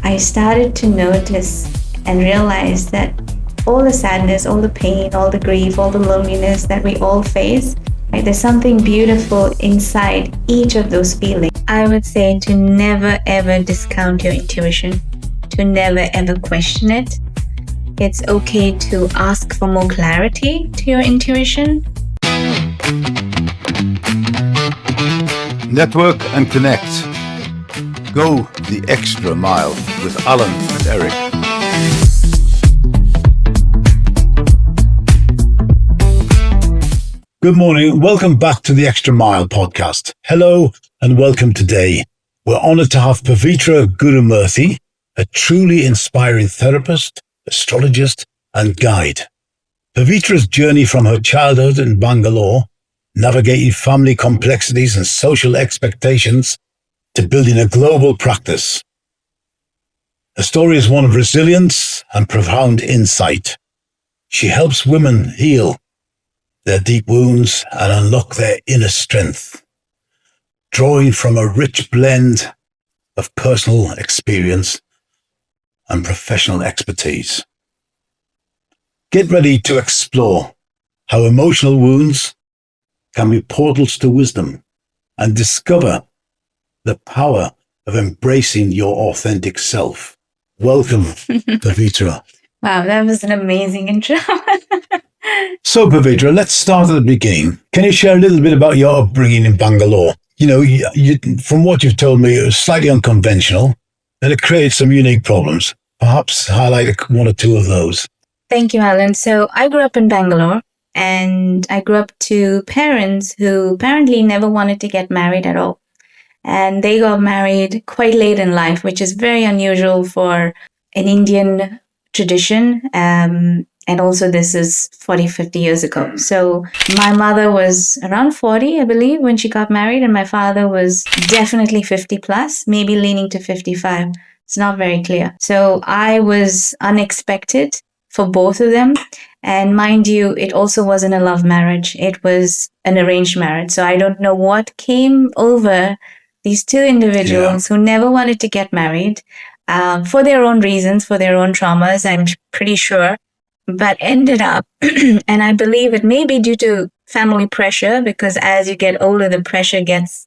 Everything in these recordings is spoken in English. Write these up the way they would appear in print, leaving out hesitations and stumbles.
I started to notice and realize that all the sadness, all the pain, all the grief, all the loneliness that we all face, right, there's something beautiful inside each of those feelings. I would say to never ever discount your intuition, to never ever question it. It's okay to ask for more clarity to your intuition. Network and connect. Go the extra mile with Alan and Eric. Good morning. Welcome back to the Extra Mile podcast. Hello and welcome today. We're honored to have Pavitra Gurumurthi, a truly inspiring therapist, astrologist and guide. Pavitra's journey from her childhood in Bangalore, navigating family complexities and social expectations, to building a global practice. Her story is one of resilience and profound insight. She helps women heal their deep wounds and unlock their inner strength, drawing from a rich blend of personal experience and professional expertise. Get ready to explore how emotional wounds can be portals to wisdom and discover the power of embracing your authentic self. Welcome, Pavitra. Wow, that was an amazing intro. So, Pavitra, let's start at the beginning. Can you share a little bit about your upbringing in Bangalore? You know, from what you've told me, it was slightly unconventional and it created some unique problems. Perhaps highlight one or two of those. Thank you, Alan. So I grew up in Bangalore, and I grew up to parents who apparently never wanted to get married at all. And they got married quite late in life, which is very unusual for an Indian tradition. And also this is 40, 50 years ago. So my mother was around 40, I believe, when she got married. And my father was definitely 50 plus, maybe leaning to 55. It's not very clear. So I was unexpected for both of them. And mind you, it also wasn't a love marriage. It was an arranged marriage. So I don't know what came over these two individuals who never wanted to get married for their own reasons, for their own traumas, I'm pretty sure. But ended up, and I believe it may be due to family pressure, because as you get older, the pressure gets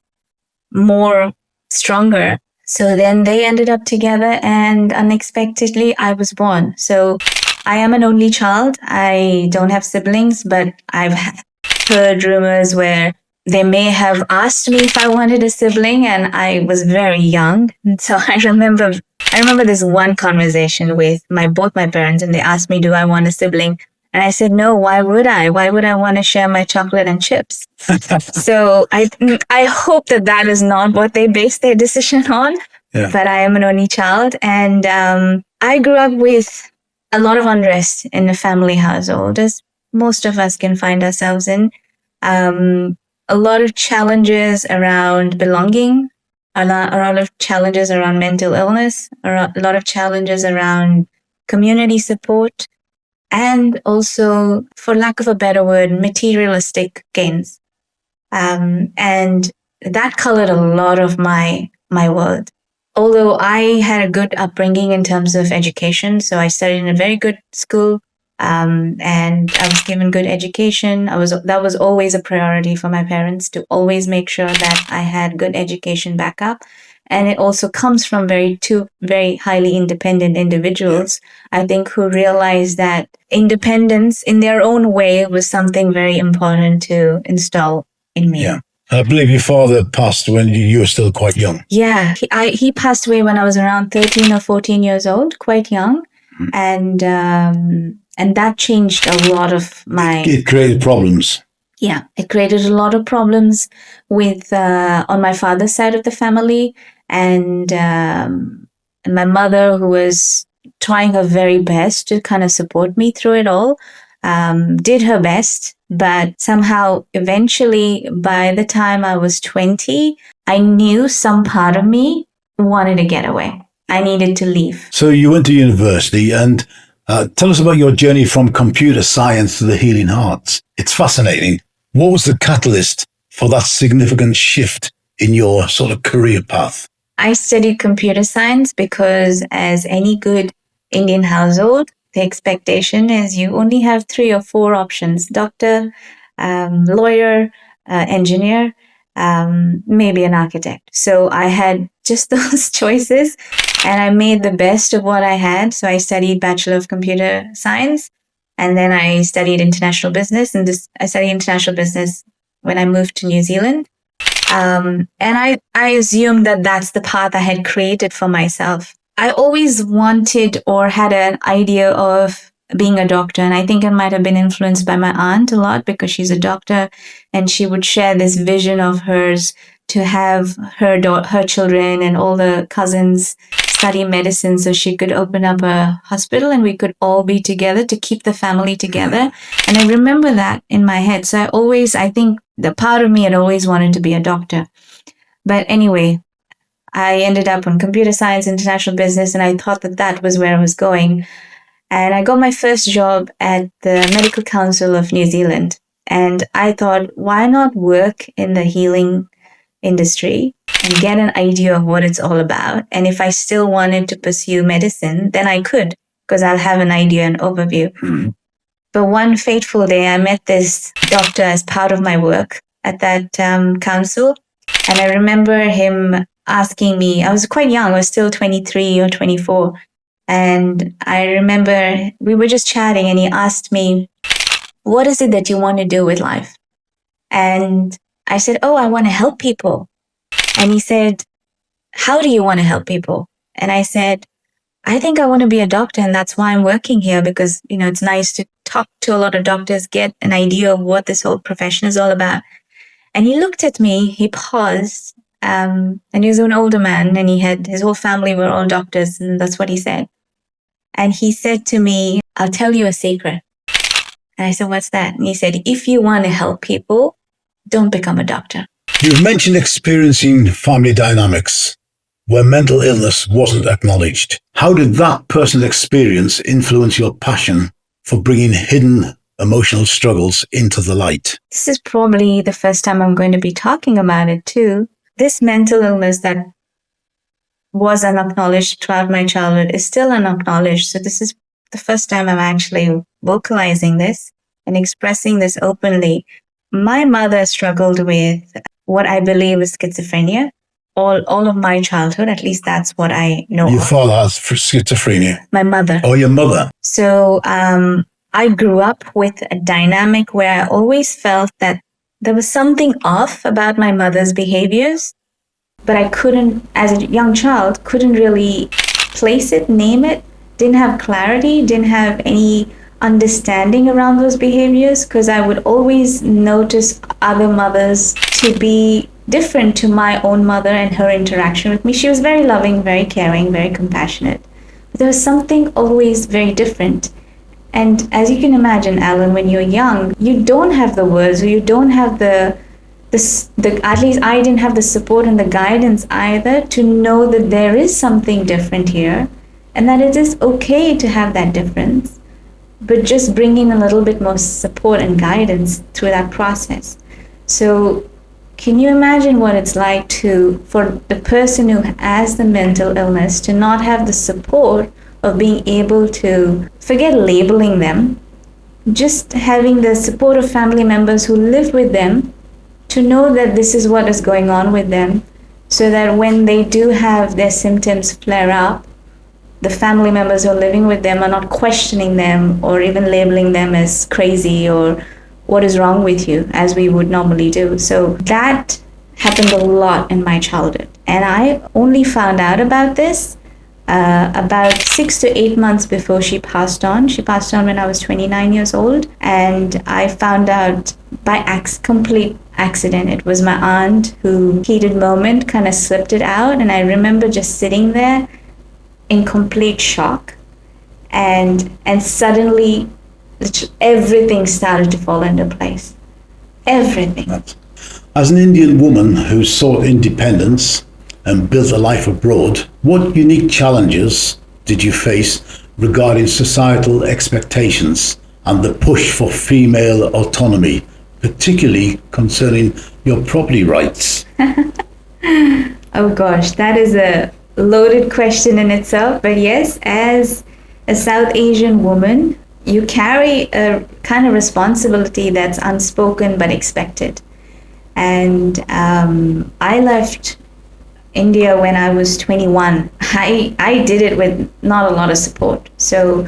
more stronger. So then they ended up together, and unexpectedly, I was born. So I am an only child. I don't have siblings, but I've heard rumors where they may have asked me if I wanted a sibling, and I was very young. And so I remember this one conversation with both my parents, and they asked me, do I want a sibling? And I said, no, why would I? Why would I want to share my chocolate and chips? So I hope that is not what they based their decision on. Yeah. But I am an only child, and I grew up with a lot of unrest in the family household, as most of us can find ourselves in. A lot of challenges around belonging, a lot of challenges around mental illness, a lot of challenges around community support, and also, for lack of a better word, materialistic gains. And that colored a lot of my world. Although I had a good upbringing in terms of education, so I studied in a very good school, and I was given good education. That was always a priority for my parents, to always make sure that I had good education backup. And it also comes from two very highly independent individuals, I think, who realized that independence in their own way was something very important to install in me. Yeah. I believe your father passed when you were still quite young. Yeah, he passed away when I was around 13 or 14 years old, quite young. And that changed a lot of my... It created problems. Yeah, it created a lot of problems with on my father's side of the family, and my mother, who was trying her very best to kind of support me through it all, did her best. But somehow, eventually, by the time I was 20, I knew some part of me wanted to get away. I needed to leave. So you went to university, and tell us about your journey from computer science to the healing hearts. It's fascinating. What was the catalyst for that significant shift in your sort of career path? I studied computer science because, as any good Indian household, the expectation is you only have 3 or 4 options: doctor, lawyer, engineer, maybe an architect. So I had just those choices, and I made the best of what I had. So I studied Bachelor of Computer Science, and then I studied international business. And I studied international business when I moved to New Zealand. And I assumed that that's the path I had created for myself. I always wanted or had an idea of being a doctor. And I think I might have been influenced by my aunt a lot because she's a doctor, and she would share this vision of hers to have her children and all the cousins study medicine so she could open up a hospital and we could all be together to keep the family together. And I remember that in my head. So I think the part of me had always wanted to be a doctor. But anyway, I ended up on computer science, international business, and I thought that that was where I was going. And I got my first job at the Medical Council of New Zealand. And I thought, why not work in the healing industry and get an idea of what it's all about? And if I still wanted to pursue medicine, then I could, because I'll have an idea and overview. But one fateful day, I met this doctor as part of my work at that council. And I remember him asking me, I was quite young, I was still 23 or 24. And I remember we were just chatting and he asked me, what is it that you want to do with life? And I said, oh, I want to help people. And he said, how do you want to help people? And I said, I think I want to be a doctor, and that's why I'm working here, because, it's nice to talk to a lot of doctors, get an idea of what this whole profession is all about. And he looked at me, he paused, and he was an older man, and his whole family were all doctors, and that's what he said. And he said to me, I'll tell you a secret. And I said, what's that? And he said, if you want to help people, don't become a doctor. You've mentioned experiencing family dynamics where mental illness wasn't acknowledged. How did that personal experience influence your passion for bringing hidden emotional struggles into the light? This is probably the first time I'm going to be talking about it too. This mental illness that was unacknowledged throughout my childhood is still unacknowledged. So this is the first time I'm actually vocalizing this and expressing this openly. My mother struggled with what I believe is schizophrenia. All of my childhood, at least that's what I know. Your father has schizophrenia? My mother. Oh, your mother. So I grew up with a dynamic where I always felt that there was something off about my mother's behaviors, but I couldn't, as a young child, couldn't really place it, name it, didn't have clarity, didn't have any understanding around those behaviors, because I would always notice other mothers to be different to my own mother and her interaction with me. She was very loving, very caring, very compassionate. But there was something always very different. And as you can imagine, Alan, when you're young, you don't have the words, or you don't have the at least I didn't have the support and the guidance either to know that there is something different here and that it is okay to have that difference, but just bringing a little bit more support and guidance through that process. So can you imagine what it's like for the person who has the mental illness to not have the support of being able to, forget labeling them, just having the support of family members who live with them to know that this is what is going on with them, so that when they do have their symptoms flare up, the family members who are living with them are not questioning them or even labeling them as crazy or what is wrong with you, as we would normally do. So that happened a lot in my childhood. And I only found out about this about 6 to 8 months before she passed on. She passed on when I was 29 years old. And I found out by complete accident. It was my aunt who, heated moment, kind of slipped it out. And I remember just sitting there in complete shock. And suddenly everything started to fall into place. Everything. As an Indian woman who sought independence and built a life abroad, what unique challenges did you face regarding societal expectations and the push for female autonomy, particularly concerning your property rights? Oh gosh, that is a loaded question in itself. But yes, as a South Asian woman, you carry a kind of responsibility that's unspoken but expected. And I left India when I was 21. I did it with not a lot of support. So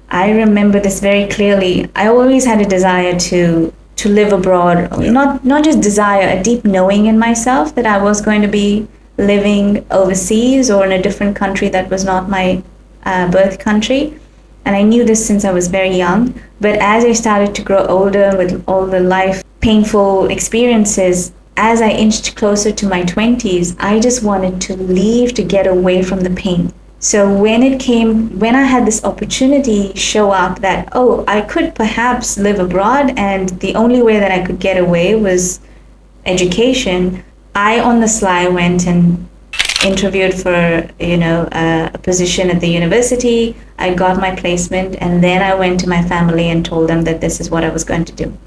I remember this very clearly. I always had a desire to live abroad. Yeah. Not just desire, a deep knowing in myself that I was going to be living overseas or in a different country that was not my birth country. And I knew this since I was very young. But as I started to grow older with all the life painful experiences, as I inched closer to my 20s, I just wanted to leave to get away from the pain. So when I had this opportunity show up that, oh, I could perhaps live abroad and the only way that I could get away was education, I on the sly went and interviewed for, a position at the university. I got my placement, and then I went to my family and told them that this is what I was going to do.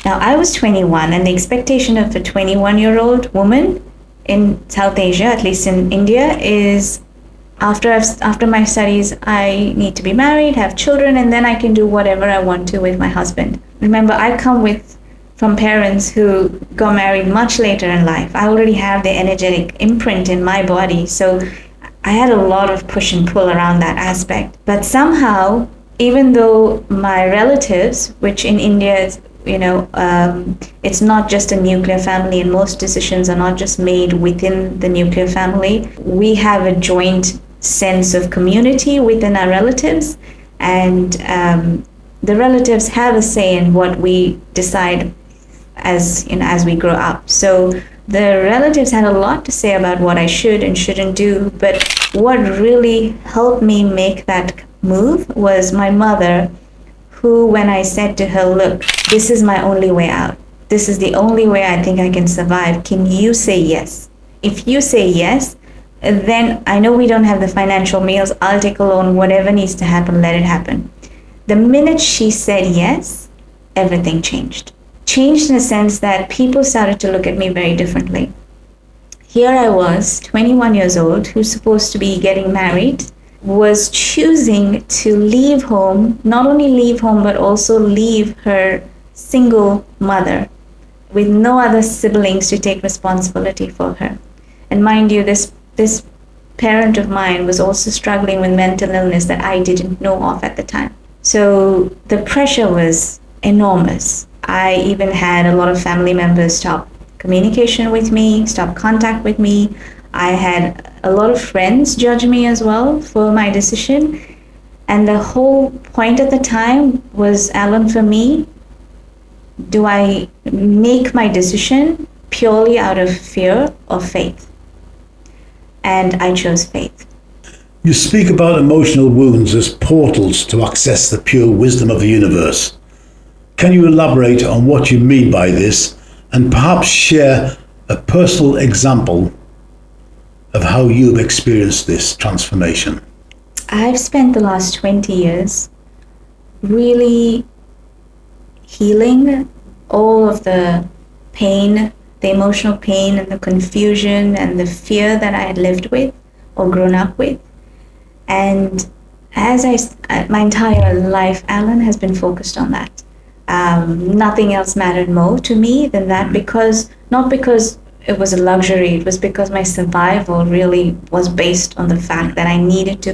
Now, I was 21, and the expectation of a 21-year-old woman in South Asia, at least in India, is after my studies, I need to be married, have children, and then I can do whatever I want to with my husband. Remember, I come from parents who got married much later in life. I already have the energetic imprint in my body, so I had a lot of push and pull around that aspect. But somehow, even though my relatives, which in India is, it's not just a nuclear family, and most decisions are not just made within the nuclear family. We have a joint sense of community within our relatives, and the relatives have a say in what we decide as we grow up. So the relatives had a lot to say about what I should and shouldn't do, but what really helped me make that move was my mother, who, when I said to her, look, this is my only way out. This is the only way I think I can survive. Can you say yes? If you say yes, then I know we don't have the financial means. I'll take a loan. Whatever needs to happen, let it happen. The minute she said yes, everything changed. Changed in the sense that people started to look at me very differently. Here I was, 21 years old, who's supposed to be getting married, was choosing to leave home, not only leave home, but also leave her single mother with no other siblings to take responsibility for her. And mind you, this parent of mine was also struggling with mental illness that I didn't know of at the time. So the pressure was enormous. I even had a lot of family members stop communication with me, stop contact with me. I had a lot of friends judge me as well for my decision. And the whole point at the time was, Alan, for me, do I make my decision purely out of fear or faith? And I chose faith. You speak about emotional wounds as portals to access the pure wisdom of the universe. Can you elaborate on what you mean by this, and perhaps share a personal example of how you've experienced this transformation? I've spent the last 20 years really healing all of the pain, the emotional pain and the confusion and the fear that I had lived with or grown up with. And my entire life, Alan, has been focused on that. Nothing else mattered more to me than that, not because it was a luxury, it was because my survival really was based on the fact that I needed to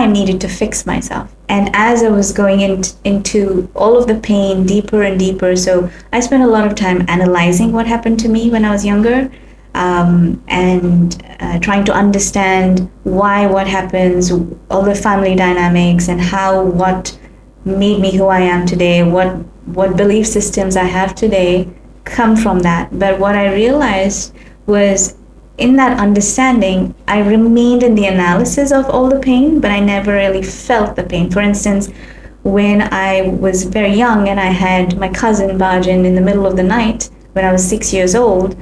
needed to fix myself. And as I was going into all of the pain deeper and deeper, so I spent a lot of time analyzing what happened to me when I was younger, and trying to understand why, what happens, all the family dynamics, and what made me who I am today, what belief systems I have today come from that. But what I realized was, in that understanding, I remained in the analysis of all the pain, but I never really felt the pain. For instance, when I was very young and I had my cousin barge in the middle of the night when I was 6 years old,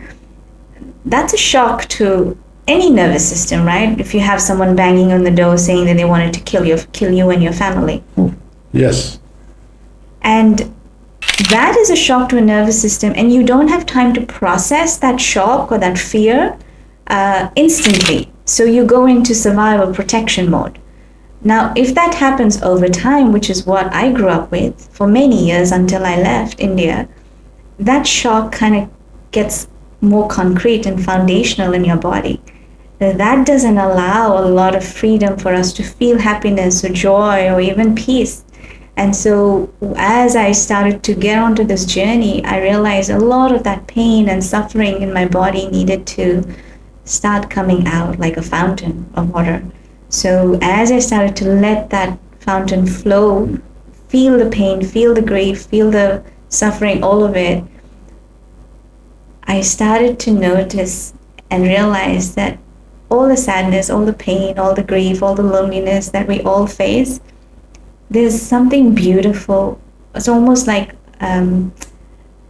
that's a shock to any nervous system, right? If you have someone banging on the door saying that they wanted to kill you and your family. Yes. And that is a shock to a nervous system, and you don't have time to process that shock or that fear instantly. So you go into survival protection mode. Now, if that happens over time, which is what I grew up with for many years until I left India, that shock kind of gets more concrete and foundational in your body. That doesn't allow a lot of freedom for us to feel happiness or joy or even peace. And so as I started to get onto this journey, I realized a lot of that pain and suffering in my body needed to start coming out like a fountain of water. So as I started to let that fountain flow, feel the pain, feel the grief, feel the suffering, all of it, I started to notice and realize that all the sadness, all the pain, all the grief, all the loneliness that we all face, there's something beautiful. It's almost like the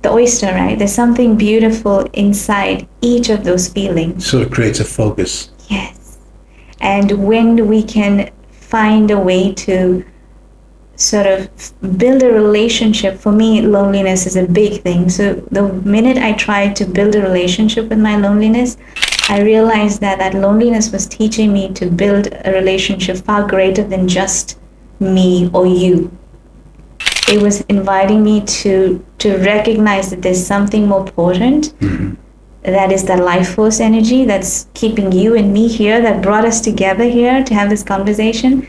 oyster, right? There's something beautiful inside each of those feelings. So it creates a focus. Yes. And when we can find a way to sort of build a relationship, for me, loneliness is a big thing. So the minute I tried to build a relationship with my loneliness, I realized that that loneliness was teaching me to build a relationship far greater than just me or you. It was inviting me to recognize that there's something more potent. That is that life force energy that's keeping you and me here, that brought us together here to have this conversation.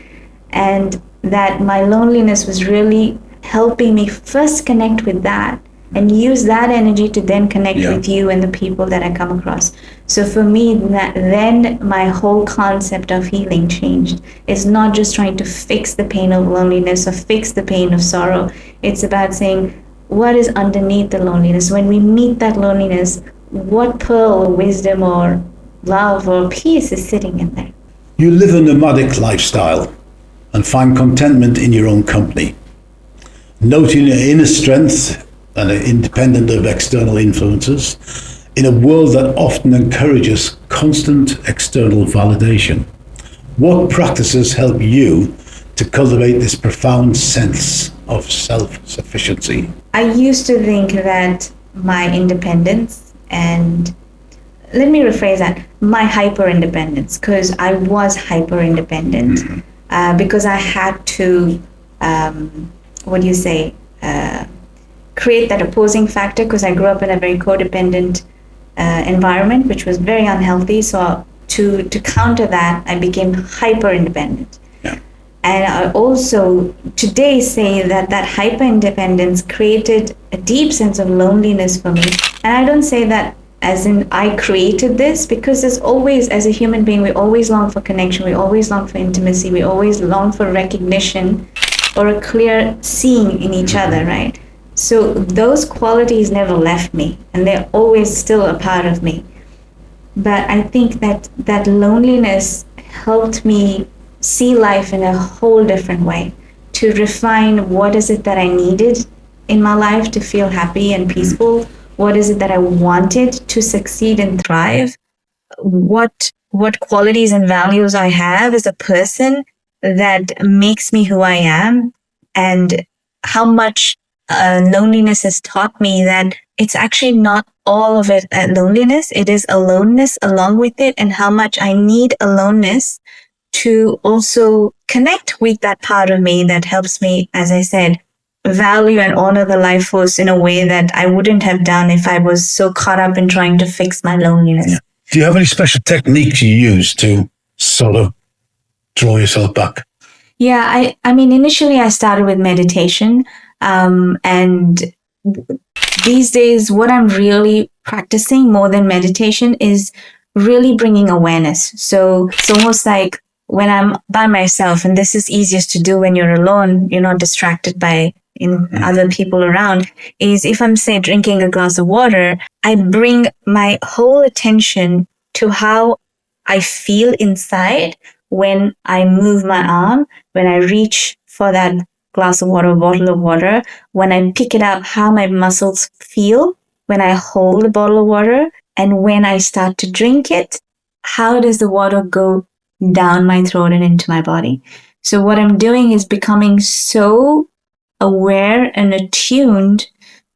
And that my loneliness was really helping me first connect with that and use that energy to then connect with you and the people that I come across. So for me, then my whole concept of healing changed. It's not just trying to fix the pain of loneliness or fix the pain of sorrow. It's about saying, what is underneath the loneliness? When we meet that loneliness, what pearl or wisdom or love or peace is sitting in there? You live a nomadic lifestyle and find contentment in your own company, noting your inner strength and are independent of external influences in a world that often encourages constant external validation. What practices help you to cultivate this profound sense of self-sufficiency? I used to think that my independence, and let me rephrase that, my hyper-independence, because I was hyper-independent, because I had to, create that opposing factor, because I grew up in a very codependent environment, which was very unhealthy. So to counter that, I became hyper independent. And I also today say that hyper independence created a deep sense of loneliness for me. And I don't say that as in I created this, because there's always, as a human being, we always long for connection, we always long for intimacy, we always long for recognition or a clear seeing in each other, right? So those qualities never left me, and they're always still a part of me. But I think that loneliness helped me see life in a whole different way, to refine what is it that I needed in my life to feel happy and peaceful, what is it that I wanted to succeed and thrive, what qualities and values I have as a person that makes me who I am, and how much loneliness has taught me that it's actually not all of it loneliness, it is aloneness along with it, and how much I need aloneness to also connect with that part of me that helps me, as I said, value and honor the life force in a way that I wouldn't have done if I was so caught up in trying to fix my loneliness. Do you have any special techniques you use to sort of draw yourself back? Yeah, I mean, initially I started with meditation. And these days, what I'm really practicing more than meditation is really bringing awareness. So it's almost like when I'm by myself, and this is easiest to do when you're alone, you're not distracted by other people around, is if I'm, say, drinking a glass of water, I bring my whole attention to how I feel inside when I move my arm, when I reach for that glass of water, bottle of water, when I pick it up, how my muscles feel when I hold the bottle of water, and when I start to drink it, how does the water go down my throat and into my body? So what I'm doing is becoming so aware and attuned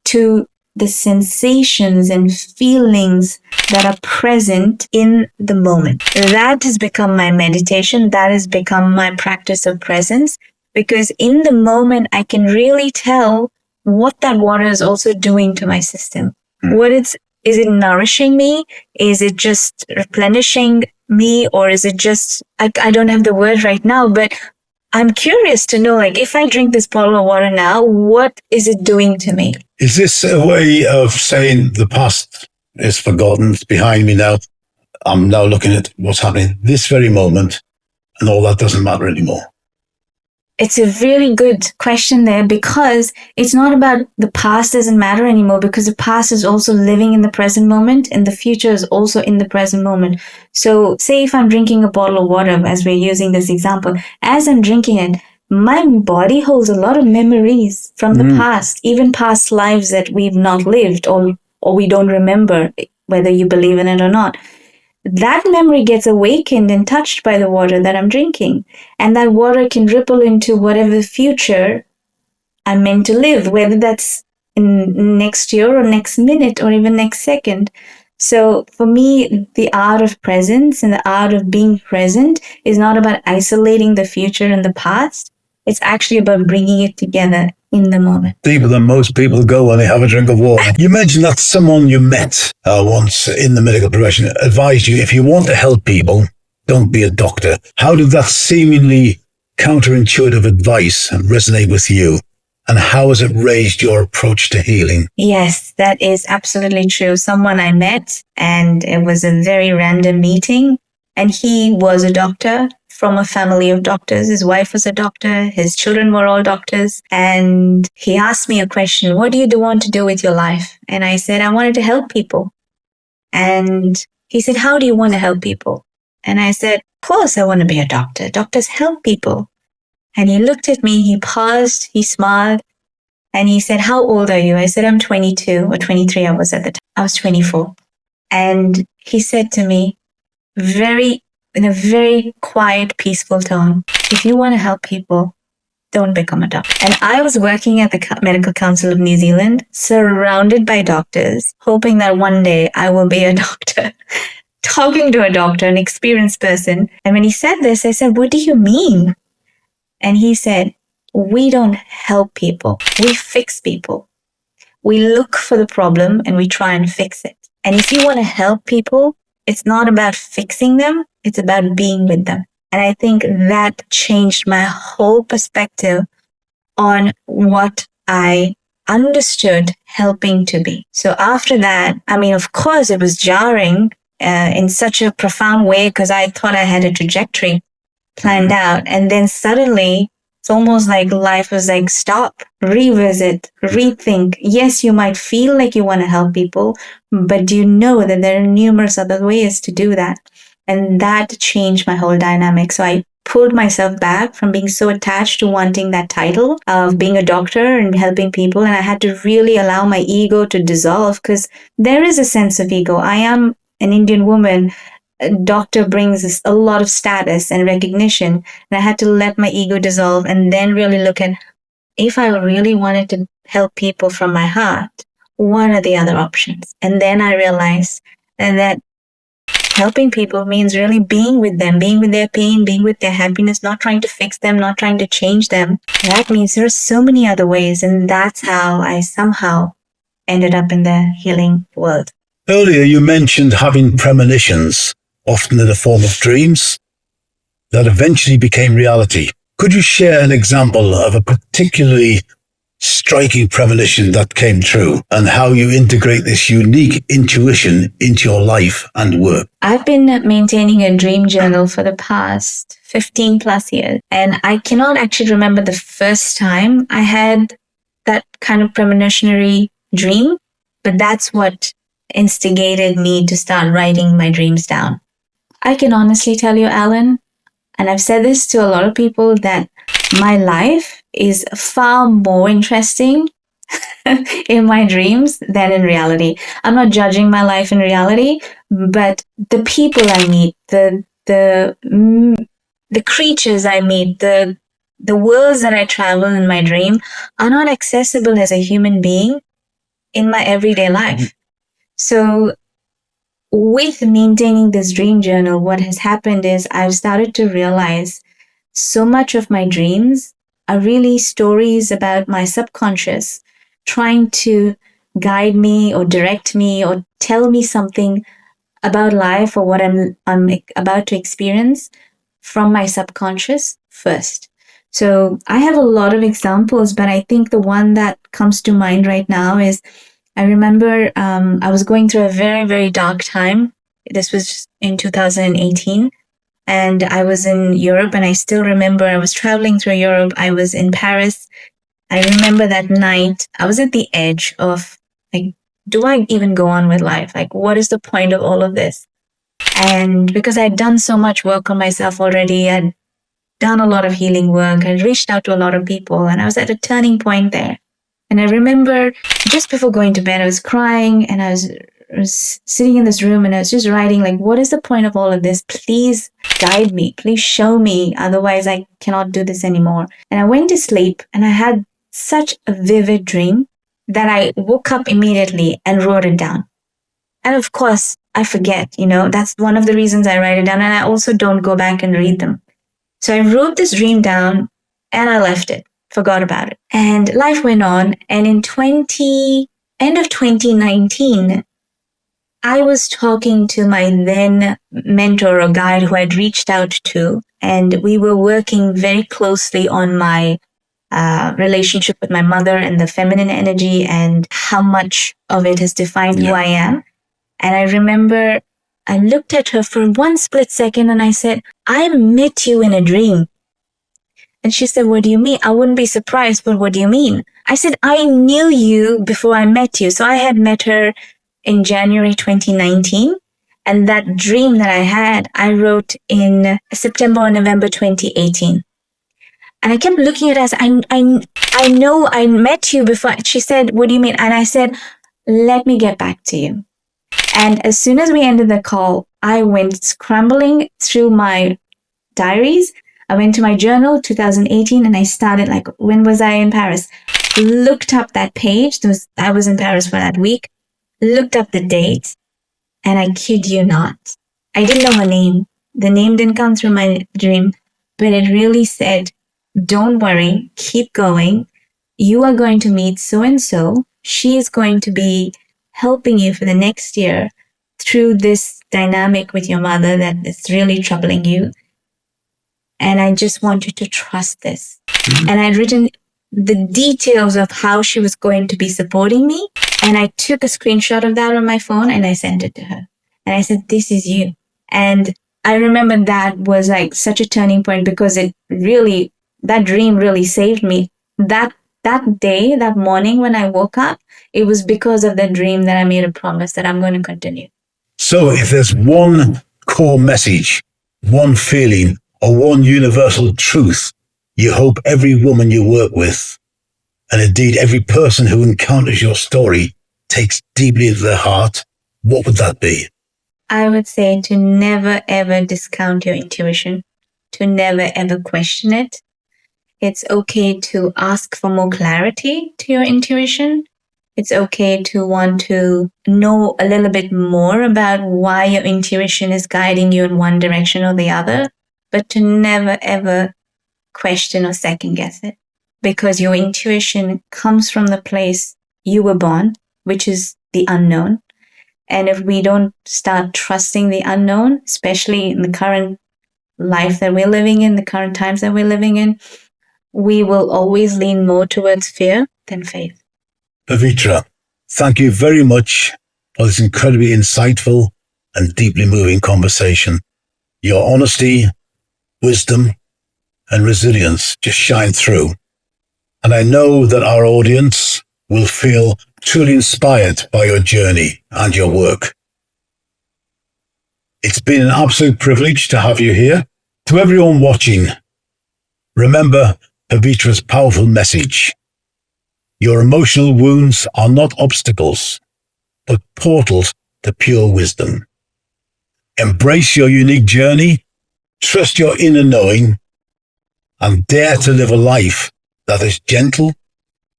to the sensations and feelings that are present in the moment. That has become my meditation. That has become my practice of presence, because in the moment, I can really tell what that water is also doing to my system. Is it nourishing me? Is it just replenishing me? Or is it just, I don't have the word right now, but I'm curious to know, like, if I drink this bottle of water now, what is it doing to me? Is this a way of saying the past is forgotten, it's behind me now? I'm now looking at what's happening this very moment, and all that doesn't matter anymore. It's a really good question there, because it's not about the past doesn't matter anymore, because the past is also living in the present moment and the future is also in the present moment. So say if I'm drinking a bottle of water, as we're using this example, as I'm drinking it, my body holds a lot of memories from the past, even past lives that we've not lived or we don't remember, whether you believe in it or not. That memory gets awakened and touched by the water that I'm drinking. And that water can ripple into whatever future I'm meant to live, whether that's in next year or next minute or even next second. So for me, the art of presence and the art of being present is not about isolating the future and the past. It's actually about bringing it together in the moment. Deeper than most people go when they have a drink of water. You mentioned that someone you met once in the medical profession advised you, if you want to help people, don't be a doctor. How did that seemingly counterintuitive advice resonate with you? And how has it raised your approach to healing? Yes, that is absolutely true. Someone I met, and it was a very random meeting, and he was a doctor from a family of doctors. His wife was a doctor. His children were all doctors. And he asked me a question, what do you want to do with your life? And I said, I wanted to help people. And he said, how do you want to help people? And I said, of course, I want to be a doctor. Doctors help people. And he looked at me, he paused, he smiled, and he said, how old are you? I said, I'm 22 or 23. I was at the time. I was 24. And he said to me, in a very quiet, peaceful tone, if you want to help people, don't become a doctor. And I was working at the Medical Council of New Zealand, surrounded by doctors, hoping that one day I will be a doctor, talking to a doctor, an experienced person. And when he said this, I said, what do you mean? And he said, we don't help people. We fix people. We look for the problem and we try and fix it. And if you want to help people, it's not about fixing them. It's about being with them. And I think that changed my whole perspective on what I understood helping to be. So after that, I mean, of course, it was jarring in such a profound way, because I thought I had a trajectory planned out. And then suddenly, it's almost like life was like, stop, revisit, rethink. Yes, you might feel like you want to help people, but do you know that there are numerous other ways to do that? And that changed my whole dynamic. So I pulled myself back from being so attached to wanting that title of being a doctor and helping people. And I had to really allow my ego to dissolve, because there is a sense of ego. I am an Indian woman. A doctor brings a lot of status and recognition. And I had to let my ego dissolve and then really look at, if I really wanted to help people from my heart, what are the other options? And then I realized that helping people means really being with them, being with their pain, being with their happiness, not trying to fix them, not trying to change them. That means there are so many other ways. And that's how I somehow ended up in the healing world. Earlier, you mentioned having premonitions, often in the form of dreams, that eventually became reality. Could you share an example of a particularly striking premonition that came true, and how you integrate this unique intuition into your life and work? I've been maintaining a dream journal for the past 15 plus years, and I cannot actually remember the first time I had that kind of premonitionary dream, but that's what instigated me to start writing my dreams down. I can honestly tell you, Alan, and I've said this to a lot of people, that my life is far more interesting in my dreams than in reality. I'm not judging my life in reality, but the people I meet, the creatures I meet, the worlds that I travel in my dream are not accessible as a human being in my everyday life. So with maintaining this dream journal, what has happened is I've started to realize so much of my dreams are really stories about my subconscious trying to guide me or direct me or tell me something about life or what I'm about to experience from my subconscious first. So I have a lot of examples, but I think the one that comes to mind right now is I remember I was going through a very, very dark time. This was in 2018. And I was in Europe, and I still remember I was traveling through Europe. I was in Paris. I remember that night I was at the edge of like, do I even go on with life? Like, what is the point of all of this? And because I'd done so much work on myself already, I'd done a lot of healing work, I'd reached out to a lot of people, and I was at a turning point there. And I remember just before going to bed, I was crying, and I was sitting in this room, and I was just writing, like, what is the point of all of this? Please guide me. Please show me. Otherwise, I cannot do this anymore. And I went to sleep, and I had such a vivid dream that I woke up immediately and wrote it down. And of course, I forget, that's one of the reasons I write it down. And I also don't go back and read them. So I wrote this dream down and I left it, forgot about it. And life went on. And in end of 2019, I was talking to my then mentor or guide who I'd reached out to, and we were working very closely on my relationship with my mother and the feminine energy and how much of it has defined who I am. And I remember I looked at her for one split second and I said, I met you in a dream. And she said, what do you mean? I wouldn't be surprised, but what do you mean? I said, I knew you before I met you. So I had met her in January 2019. And that dream that I had, I wrote in September or November 2018. And I kept looking at her. I know I met you before. She said, what do you mean? And I said, let me get back to you. And as soon as we ended the call, I went scrambling through my diaries. I went to my journal, 2018, and I started when was I in Paris? Looked up that page. I was in Paris for that week. Looked up the date, and I kid you not, I didn't know her name. The name didn't come through my dream, but it really said, don't worry, keep going. You are going to meet so-and-so. She is going to be helping you for the next year through this dynamic with your mother that is really troubling you. And I just want you to trust this. And I'd written the details of how she was going to be supporting me. And I took a screenshot of that on my phone and I sent it to her. And I said, this is you. And I remember that was such a turning point because that dream really saved me. That day, that morning when I woke up, it was because of that dream that I made a promise that I'm going to continue. So if there's one core message, one feeling, or one universal truth you hope every woman you work with, and indeed every person who encounters your story, takes deeply into their heart, what would that be? I would say to never ever discount your intuition, to never ever question it. It's okay to ask for more clarity to your intuition. It's okay to want to know a little bit more about why your intuition is guiding you in one direction or the other, but to never ever question or second guess it, because your intuition comes from the place you were born, which is the unknown. And if we don't start trusting the unknown, especially in the current life that we're living in, the current times that we're living in, we will always lean more towards fear than faith. Pavitra, thank you very much for this incredibly insightful and deeply moving conversation. Your honesty, wisdom, and resilience just shine through. And I know that our audience will feel truly inspired by your journey and your work. It's been an absolute privilege to have you here. To everyone watching, remember Pavitra's powerful message. Your emotional wounds are not obstacles, but portals to pure wisdom. Embrace your unique journey, trust your inner knowing, and dare to live a life that is gentle,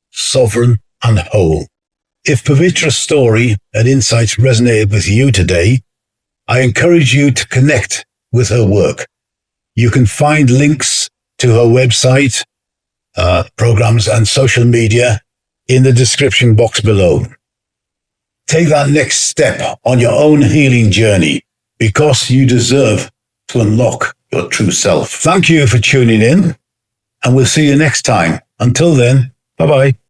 sovereign, and whole. If Pavitra's story and insights resonated with you today, I encourage you to connect with her work. You can find links to her website, programs and social media in the description box below. Take that next step on your own healing journey because you deserve to unlock your true self. Thank you for tuning in, and we'll see you next time. Until then, bye-bye.